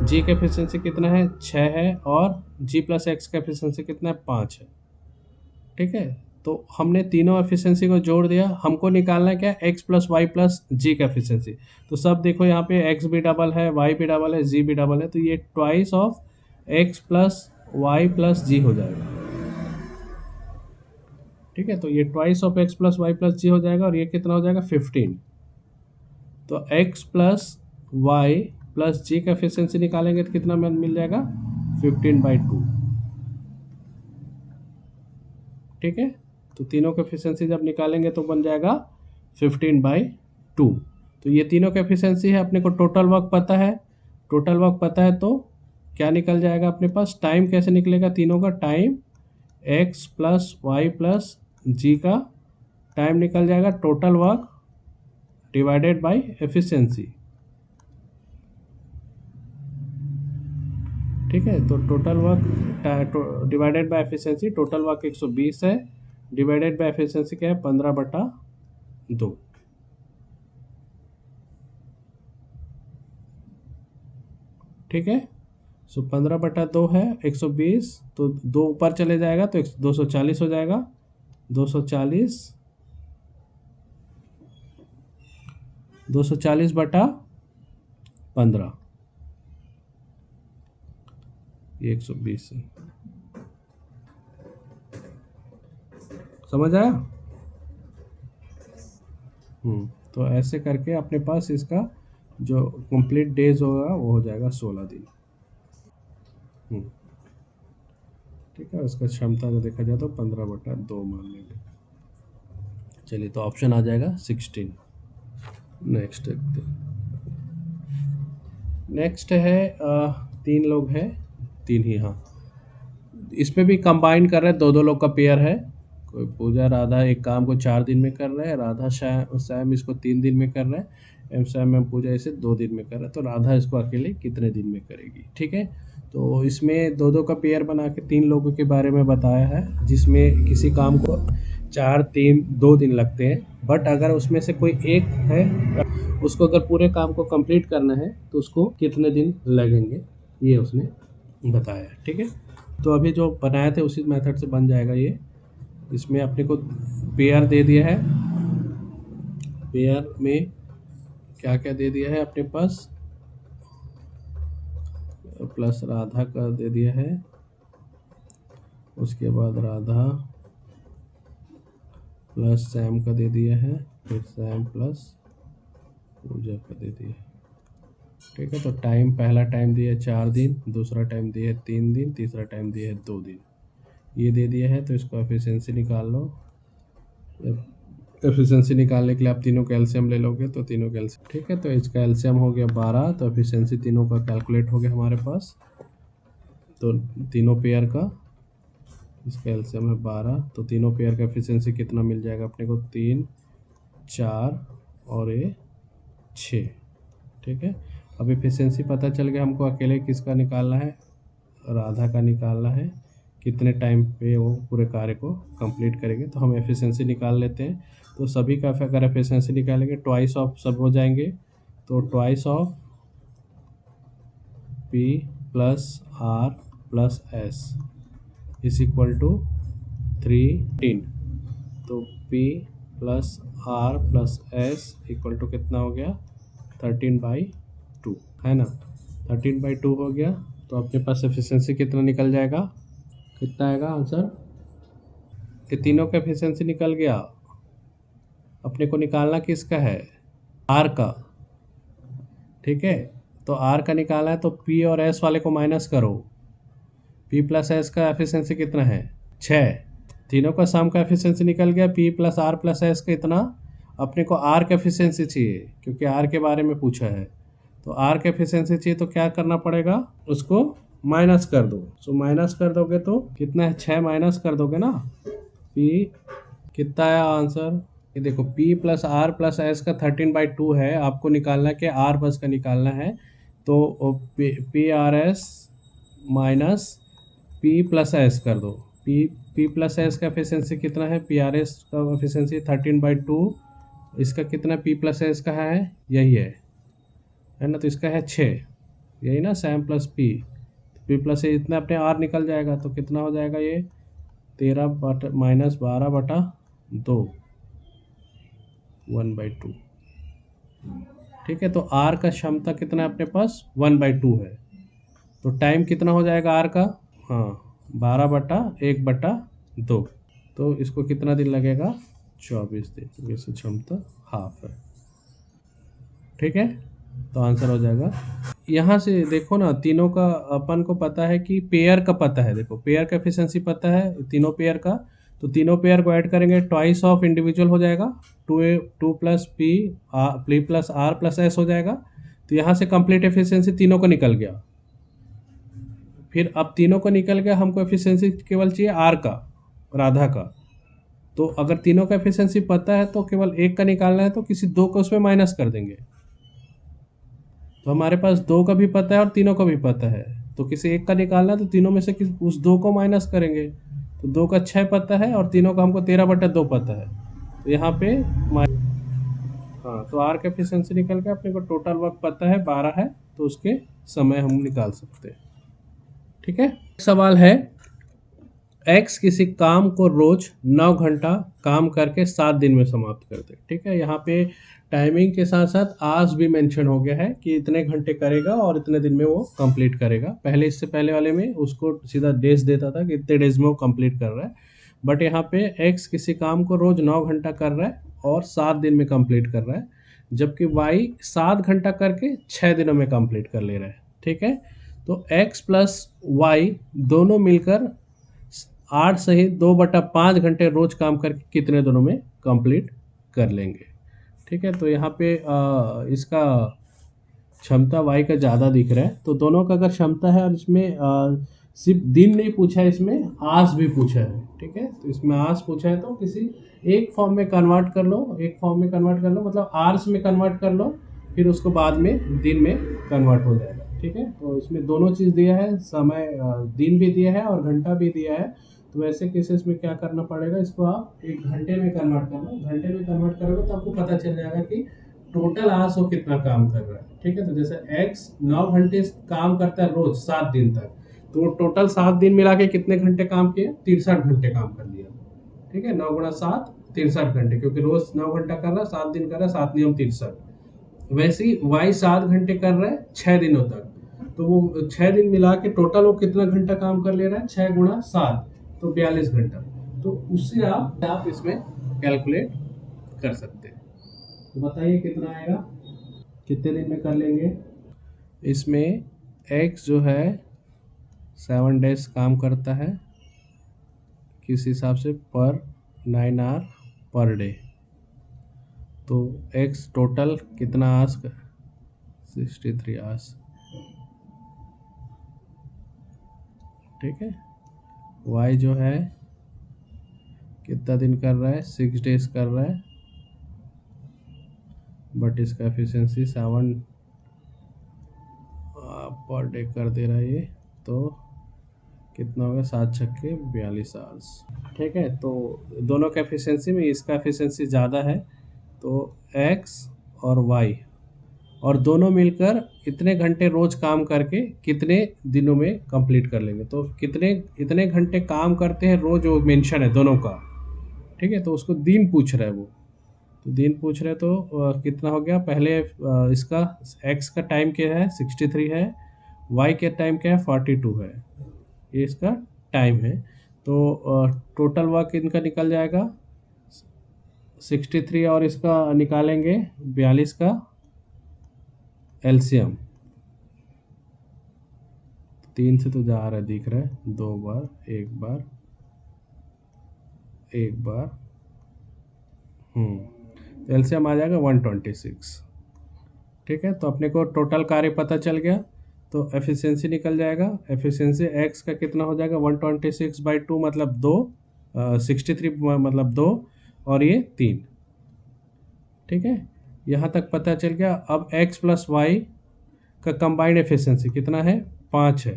जी का एफिशिएंसी कितना है, 6 है। और g प्लस एक्स का एफिशिएंसी कितना है, 5 है। ठीक है, तो हमने तीनों एफिशिएंसी को जोड़ दिया। हमको निकालना है क्या, x plus Y plus z का एफिशिएंसी। तो सब देखो यहाँ पे x भी डबल है, y भी डबल है, g भी डबल है, तो ये twice of x plus Y plus z हो जाएगा। ठीक है, तो ये twice of x plus Y plus z हो जाएगा, और ये कितना हो जाएगा, 15। तो x plus Y plus z का एफिशिएंसी निकालेंगे तो कितना मिल जाएगा, 15/2। ठीक है, तो तीनों का एफिशिएंसी जब निकालेंगे तो बन जाएगा 15/2। तो ये तीनों का एफिशिएंसी है। अपने को टोटल वर्क पता है, टोटल वर्क पता है तो क्या निकल जाएगा अपने पास, टाइम कैसे निकलेगा तीनों का, time x plus Y plus z का टाइम निकल जाएगा, total work divided by efficiency. ठीक है, तो total work divided by efficiency, total work 120 है, डिवाइडेड बाय एफिशिएंसी क्या है, 15/2। ठीक है, सो 15/2 है, 120, तो 2 ऊपर चले जाएगा तो 240 हो जाएगा। 240 240/15, ये 120 है। समझ आया? तो ऐसे करके अपने पास इसका जो कंप्लीट डेज होगा वो हो जाएगा 16 दिन। ठीक है, उसका क्षमता जो देखा जाए तो 15/2 मान लेंगे। चलिए, तो ऑप्शन आ जाएगा 16। नेक्स्ट देखते हैं। नेक्स्ट है 3 लोग हैं, 3 ही, हाँ। इसमें भी कंबाइन कर रहे हैं, 2-2 लोग का पेयर है। कोई पूजा राधा एक काम को 4 दिन में कर रहे हैं, राधा सैम इसको 3 दिन में कर रहे हैं, एम सैम एम पूजा इसे 2 दिन में कर रहे हैं। तो राधा इसको अकेले कितने दिन में करेगी। ठीक है, तो इसमें 2-2 का पेयर बना के 3 लोगों के बारे में बताया है, जिसमें किसी काम को 4-3-2 दिन लगते हैं। बट अगर उसमें से कोई एक है, उसको अगर पूरे काम को कंप्लीट करना है तो उसको कितने दिन लगेंगे, ये उसने बताया। ठीक है, तो अभी जो बनाए थे उसी मेथड से बन जाएगा ये। इसमें अपने को पेयर दे दिया है, पेयर में क्या क्या दे दिया है अपने पास, प्लस राधा का दे दिया है, उसके बाद राधा प्लस सैम का दे दिया है, फिर सैम प्लस पूजा का दे दिया है। ठीक है, तो टाइम, पहला टाइम दिया है 4 दिन, दूसरा टाइम दिया है 3 दिन, तीसरा टाइम दिया है 2 दिन, ये दे दिया है। तो इसको एफिशिएंसी निकाल लो। एफिशिएंसी निकालने के लिए आप तीनों का एलसीएम ले लोगे, तो तीनों का एलसीएम, ठीक है, तो इसका एलसीएम हो गया 12, तो एफिशिएंसी तीनों का कैलकुलेट हो गया हमारे पास। तो तीनों पेयर का इसका एलसीएम है 12, तो तीनों पेयर का एफिशिएंसी कितना मिल जाएगा अपने को, 3, 4 और ये 6। ठीक है, अब एफिशिएंसी पता चल गया हमको, अकेले किसका निकालना है, राधा का निकालना है, कितने टाइम पे वो पूरे कार्य को कंप्लीट करेंगे। तो हम एफिशिएंसी निकाल लेते हैं। तो सभी का अगर एफिशिएंसी निकालेंगे, ट्वाइस ऑफ सब हो जाएंगे। तो twice of P plus R plus S is equal to 3। तो P plus R plus S equal to कितना हो गया, 13/2, है ना। 13/2 हो गया, तो अपने पास एफिशिएंसी कितना निकल जाएगा, कितना आएगा आंसर, कि तीनों का एफिशिएंसी निकल गया। अपने को निकालना किसका है, आर का। ठीक है, तो आर का निकालना है, तो पी और एस वाले को माइनस करो। पी प्लस एस का एफिशिएंसी कितना है, 6। तीनों का सम का एफिशिएंसी निकल गया, P plus R plus S का इतना। अपने को आर का एफिशिएंसी चाहिए, क्योंकि आर के बारे में पूछा है। तो आर का एफिशिएंसी चाहिए, तो क्या करना पड़ेगा, उसको माइनस कर दो। सो माइनस कर दोगे तो कितना है, 6 माइनस कर दोगे ना, पी कितना आया आंसर, ये देखो P plus R plus S का 13/2 है, आपको निकालना क्या, आर बस का निकालना है। तो P R S minus P plus S कर दो। पी प्लस एस का एफिशिएंसी कितना है, पी आर एस का एफिशिएंसी 13/2, इसका कितना पी प्लस एस का है, यही है ना, तो इसका है 6, यही ना, सैम प्लस पी प्लस ए, इतना अपने आर निकल जाएगा, तो कितना हो जाएगा ये 13/-12/2, 1/2। ठीक है, तो आर का क्षमता कितना है अपने पास, 1/2 है। तो टाइम कितना हो जाएगा आर का, हाँ 12/1/2, तो इसको कितना दिन लगेगा, 24 दिन, वैसे क्षमता हाफ है। ठीक है, तो आंसर हो जाएगा। यहाँ से देखो ना, तीनों का अपन को पता है कि पेयर का पता है, देखो पेयर का एफिशिएंसी पता है तीनों पेयर का, तो तीनों पेयर को ऐड करेंगे, ट्वाइस ऑफ इंडिविजुअल हो जाएगा, 2 plus P plus R plus S हो जाएगा। तो यहाँ से कंप्लीट एफिशिएंसी तीनों को निकल गया। फिर अब तीनों को निकल गया, हमको एफिशिएंसी केवल चाहिए आर का, राधा का। तो अगर तीनों का एफिशिएंसी पता है तो केवल एक का निकालना है, तो किसी दो को उसमें माइनस कर देंगे। तो हमारे पास दो का भी पता है और तीनों का भी पता है, तो किसी एक का निकालना है, तो तीनों में से उस दो को माइनस करेंगे। तो दो का 6 पता है और तीनों का हमको 13/2 पता है, तो यहाँ पे हाँ, तो आर का एफिशिएंसी निकल के अपने को टोटल वर्क पता है 12 है, तो उसके समय हम निकाल सकते हैं। ठीक है, सवाल है, एक्स किसी काम को रोज 9 घंटा काम करके 7 दिन में समाप्त कर दे। ठीक है, यहाँ पे टाइमिंग के साथ साथ आवर्स भी मेंशन हो गया है कि इतने घंटे करेगा और इतने दिन में वो कंप्लीट करेगा। पहले इससे पहले वाले में उसको सीधा डेज देता था कि इतने डेज में वो कंप्लीट कर रहा है, बट यहाँ पे एक्स किसी काम को रोज 9 घंटा कर रहा है और 7 दिन में कंप्लीट कर रहा है, जबकि वाई 7 घंटा करके 6 दिनों में कंप्लीट कर ले रहा है। ठीक है, तो एक्स प्लस वाई दोनों मिलकर 8 सहित 2/5 घंटे रोज काम करके कितने दिनों में कंप्लीट कर लेंगे। ठीक है, तो यहाँ पे इसका क्षमता वाई का ज़्यादा दिख रहा है, तो दोनों का अगर क्षमता है और इसमें सिर्फ दिन नहीं पूछा है, इसमें आस भी पूछा है। ठीक है, तो इसमें आस पूछा है, तो किसी एक फॉर्म में कन्वर्ट कर लो, मतलब आर्स में कन्वर्ट कर लो, फिर उसको बाद में दिन में कन्वर्ट हो जाएगा। ठीक है, तो इसमें दोनों चीज़ दिया है, समय दिन भी दिया है और घंटा भी दिया है। तो वैसे केसेस में क्या करना पड़ेगा, इसको आप एक घंटे में कन्वर्ट कर लो, घंटे में कन्वर्ट करोगे तो आपको पता चल जाएगा कि टोटल आवर्स वो कितना काम कर रहा है। ठीक है, तो जैसे एक्स 9 घंटे काम करता है रोज 7 दिन तक, तो टोटल 7 दिन मिला के कितने घंटे काम किए, 63 घंटे काम कर लिया। ठीक है, 9 गुणा 7 63 घंटे, क्योंकि रोज 9 घंटा कर रहा है, 7 दिन कर रहा है, 7 नियम 63। वैसे ही वाई 7 घंटे कर रहा है 6 दिनों तक, तो वो 6 दिन मिला के टोटल वो कितना घंटा काम कर ले रहा है, 6 गुणा 7, तो 42 घंटा। तो उससे आप इसमें कैलकुलेट कर सकते हैं। तो बताइए कितना आएगा, कितने दिन में कर लेंगे। इसमें x जो है 7 डेज काम करता है किस हिसाब से, पर 9 आवर पर डे, तो x टोटल कितना आवर्स, 63 आवर्स। ठीक है, y जो है कितना दिन कर रहा है, 6 डेज कर रहा है, बट इसका एफिशिएंसी 7 पर डे कर दे रहा है ये, तो कितना होगा, 7 छक्के 42 आवर्स। ठीक है, तो दोनों का एफिशिएंसी में इसका एफिशिएंसी ज़्यादा है, तो x और y और दोनों मिलकर इतने घंटे रोज काम करके कितने दिनों में कंप्लीट कर लेंगे। तो इतने घंटे काम करते हैं रोज, वो मेंशन है दोनों का। ठीक है, तो उसको दिन पूछ रहा है वो, तो दिन पूछ रहे, तो कितना हो गया, पहले इसका x का टाइम क्या है 63 है, y के टाइम क्या है 42 है, ये इसका टाइम है। तो टोटल वर्क इनका निकल जाएगा 63 और इसका निकालेंगे 42 का एलसीएम, 3 से तो जा रहा है, दिख रहा है 2 बार, एक बार, तो एलसीएम आ जाएगा 126। ठीक है, तो अपने को टोटल कार्य पता चल गया, तो एफिशिएंसी निकल जाएगा। एफिशिएंसी एक्स का कितना हो जाएगा, 126/2 मतलब 2, 63 मतलब 2 और ये 3, ठीक है, यहाँ तक पता चल गया। अब x प्लस वाई का कंबाइंड एफिशिएंसी कितना है, 5 है,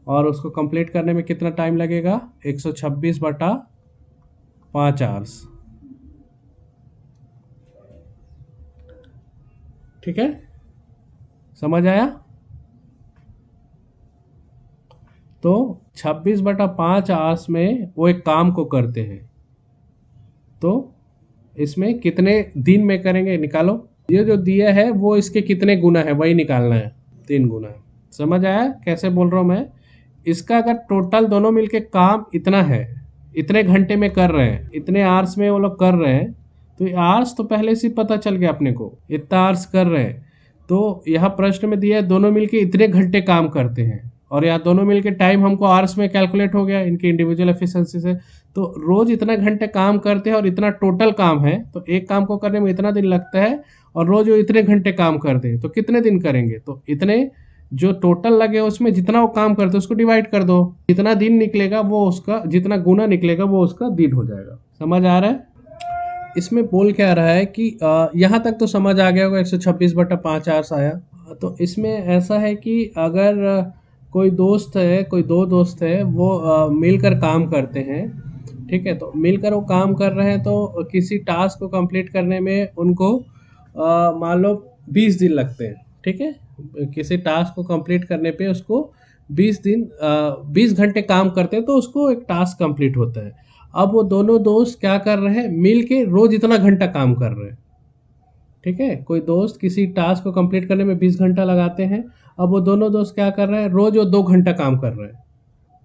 और उसको कंप्लीट करने में कितना टाइम लगेगा, 126/5 आवर्स। ठीक है, समझ आया? तो 26/5 आवर्स में वो एक काम को करते हैं, तो इसमें कितने दिन में करेंगे निकालो। ये जो दिया है वो इसके कितने गुना है वही निकालना है, 3 गुना है। समझ आया कैसे बोल रहा हूँ मैं? इसका अगर टोटल दोनों मिलके काम इतना है, इतने घंटे में कर रहे हैं, इतने आवर्स में वो लोग कर रहे हैं, तो आवर्स तो पहले से पता चल गया अपने को, इतना आवर्स कर रहे हैं। तो यहाँ प्रश्न में दिया है दोनों मिलके इतने घंटे काम करते हैं, और यहाँ दोनों मिलके टाइम हमको आवर्स में कैलकुलेट हो गया इनकी इंडिविजुअल एफिशिएंसी से। तो रोज इतना घंटे काम करते हैं और इतना टोटल काम है, तो एक काम को करने में इतना दिन लगता है, और रोज वो इतने घंटे काम करते हैं, तो कितने दिन करेंगे, तो इतने जो टोटल लगे उसमें जितना वो काम करते हैं उसको डिवाइड कर दो, जितना दिन निकलेगा वो उसका, जितना गुना निकलेगा वो उसका दिन हो जाएगा। समझ आ रहा है? इसमें बोल क्या रहा है कि यहाँ तक तो समझ आ गया होगा, 126/5 आवर्स आया। तो इसमें ऐसा है कि अगर कोई दोस्त है, कोई दो दोस्त है, वो मिलकर काम करते हैं, ठीक है, तो मिलकर वो काम कर रहे हैं, तो किसी टास्क को कंप्लीट करने में उनको मान लो 20 दिन लगते हैं। ठीक है, किसी टास्क को कंप्लीट करने पे उसको 20 घंटे काम करते हैं, तो उसको एक टास्क कंप्लीट होता है। अब वो दोनों दोस्त क्या कर रहे हैं, मिल के रोज इतना घंटा काम कर रहे हैं। ठीक है, कोई दोस्त किसी टास्क को कंप्लीट करने में 20 घंटा लगाते हैं, अब वो दोनों दोस्त क्या कर रहे हैं, रोज वो 2 घंटा काम कर रहे हैं।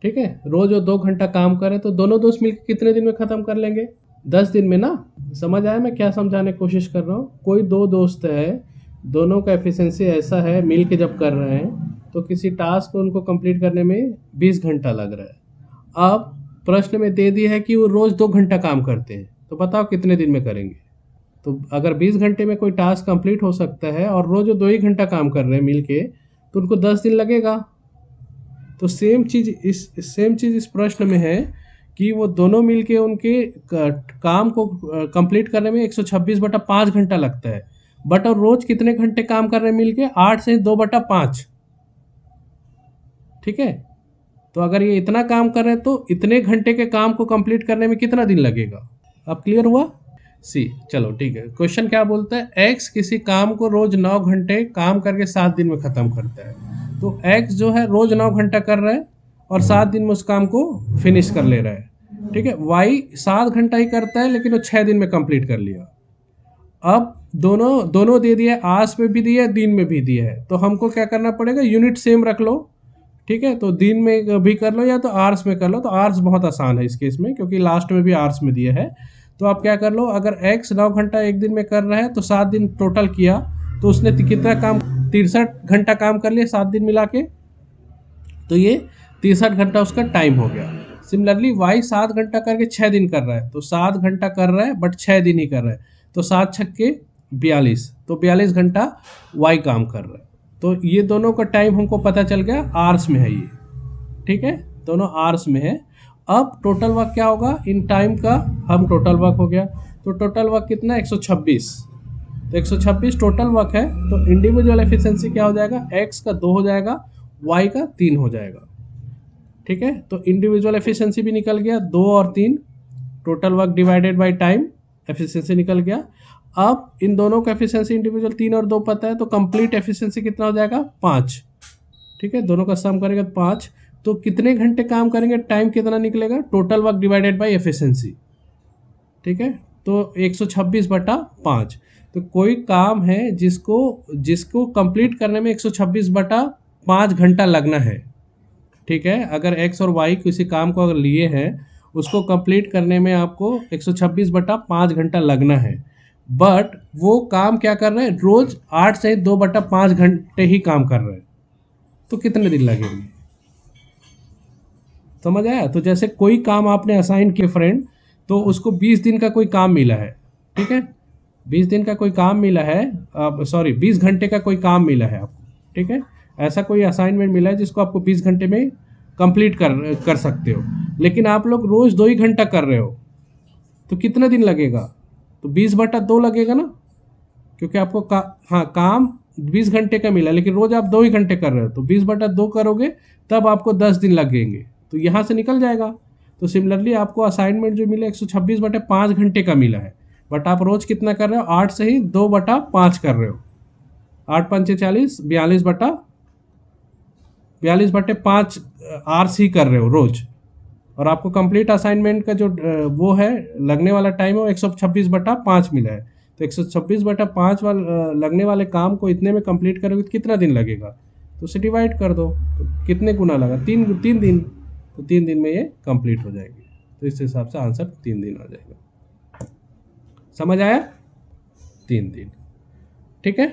ठीक है, रोज वो 2 घंटा काम करें तो दोनों दोस्त मिलकर कितने दिन में खत्म कर लेंगे, 10 दिन में ना। समझ आया मैं क्या समझाने की कोशिश कर रहा हूँ? कोई दो दोस्त है, दोनों का एफिशिएंसी ऐसा है, मिल के जब कर रहे हैं तो किसी टास्क को उनको कंप्लीट करने में 20 घंटा लग रहा है। अब प्रश्न में दे दिया है कि वो रोज 2 घंटा काम करते हैं, तो बताओ कितने दिन में करेंगे। तो अगर 20 घंटे में कोई टास्क कंप्लीट हो सकता है और रोज 2 ही घंटा काम कर रहे हैं मिल के, तो उनको 10 दिन लगेगा। तो सेम चीज़ इस प्रश्न में है कि वो दोनों मिलके उनके काम को कंप्लीट करने में 126/5 घंटा लगता है, बट और रोज कितने घंटे काम कर रहे हैं मिलके, 8 से 2/5। ठीक है, तो अगर ये इतना काम कर रहे हैं तो इतने घंटे के काम को कंप्लीट करने में कितना दिन लगेगा। अब क्लियर हुआ? सी, चलो ठीक है। क्वेश्चन क्या बोलता है, एक्स किसी काम को रोज 9 घंटे काम करके 7 दिन में खत्म करता है। तो एक्स जो है रोज 9 घंटा कर रहा है और 7 दिन में उस काम को फिनिश कर ले रहा है। ठीक है, वाई 7 घंटा ही करता है लेकिन वो 6 दिन में कंप्लीट कर लिया। अब दोनों दे दिया, आवर्स में भी दिया है, दिन में भी दिया है, तो हमको क्या करना पड़ेगा, यूनिट सेम रख लो। ठीक है, तो दिन में भी कर लो या तो आवर्स में कर लो। तो आवर्स बहुत आसान है इस केस में, क्योंकि लास्ट में भी आवर्स में दिया है। तो आप क्या कर लो, अगर एक्स 9 घंटा एक दिन में कर रहा है तो 7 दिन टोटल किया, तो उसने कितना काम, 63 घंटा काम कर लिया 7 दिन मिला के, तो ये 63 घंटा उसका टाइम हो गया। सिमिलरली वाई 7 घंटा करके 6 दिन कर रहा है, तो 7 घंटा कर रहा है बट 6 दिन ही कर रहा है, तो 7 छक्के 42, तो 42 घंटा वाई काम कर रहा है। तो ये दोनों का टाइम हमको पता चल गया, आवर्स में है ये। ठीक है, दोनों आवर्स में है। अब टोटल वर्क क्या होगा इन टाइम का, हम टोटल वर्क हो गया, तो टोटल वर्क कितना, 126। तो 126 टोटल वर्क है, तो इंडिविजुअल एफिशिएंसी क्या हो जाएगा, एक्स का 2 हो जाएगा, वाई का 3 हो जाएगा। ठीक है, तो इंडिविजुअल एफिशिएंसी भी निकल गया, 2 और 3, total work divided by time, efficiency निकल गया। अब इन दोनों का एफिशिएंसी इंडिविजुअल 3 और 2 पता है, तो कंप्लीट एफिशिएंसी कितना हो जाएगा, 5। ठीक है, दोनों का सम करेंगे 5, तो कितने घंटे काम करेंगे, टाइम कितना निकलेगा, total work divided by efficiency. ठीक है, तो 126/5। तो कोई काम है जिसको कंप्लीट करने में 126/5 घंटा लगना है। ठीक है, अगर एक्स और वाई किसी काम को अगर लिए हैं, उसको कंप्लीट करने में आपको 126/5 घंटा लगना है, बट वो काम क्या कर रहे हैं, रोज 8 से 2/5 घंटे ही काम कर रहे हैं, तो कितने दिन लगेंगे। समझ आया? तो जैसे कोई काम आपने असाइन किया फ्रेंड, तो उसको 20 दिन का कोई काम मिला है। ठीक है, 20 दिन का कोई काम मिला है, 20 घंटे का कोई काम मिला है आपको। ठीक है, ऐसा कोई असाइनमेंट मिला है जिसको आपको 20 घंटे में कंप्लीट कर सकते हो, लेकिन आप लोग रोज 2 ही घंटा कर रहे हो, तो कितना दिन लगेगा, तो 20/2 लगेगा ना। क्योंकि आपको हाँ काम 20 घंटे का मिला, लेकिन रोज आप 2 ही घंटे कर रहे हो, तो 20/2 करोगे तब आपको 10 दिन लगेंगे, तो यहाँ से निकल जाएगा। तो सिमिलरली आपको असाइनमेंट जो मिले 126/5 घंटे का मिला है, बट आप रोज कितना कर रहे हो, 8 से ही 2/5 कर रहे हो। 8 पंचे 40, 42/5 आवर्स ही कर रहे हो रोज। और आपको कंप्लीट असाइनमेंट का जो वो है लगने वाला टाइम है वो 126/5 मिला है। तो 126/5 लगने वाले काम को इतने में कंप्लीट करोगे तो कितना दिन लगेगा, तो उसे डिवाइड कर दो, तो कितने गुना लगा, 3 दिन। तो 3 दिन में ये कंप्लीट हो जाएगी। तो इस हिसाब से आंसर 3 दिन आ जाएगा। समझ आया? 3 दिन। ठीक है।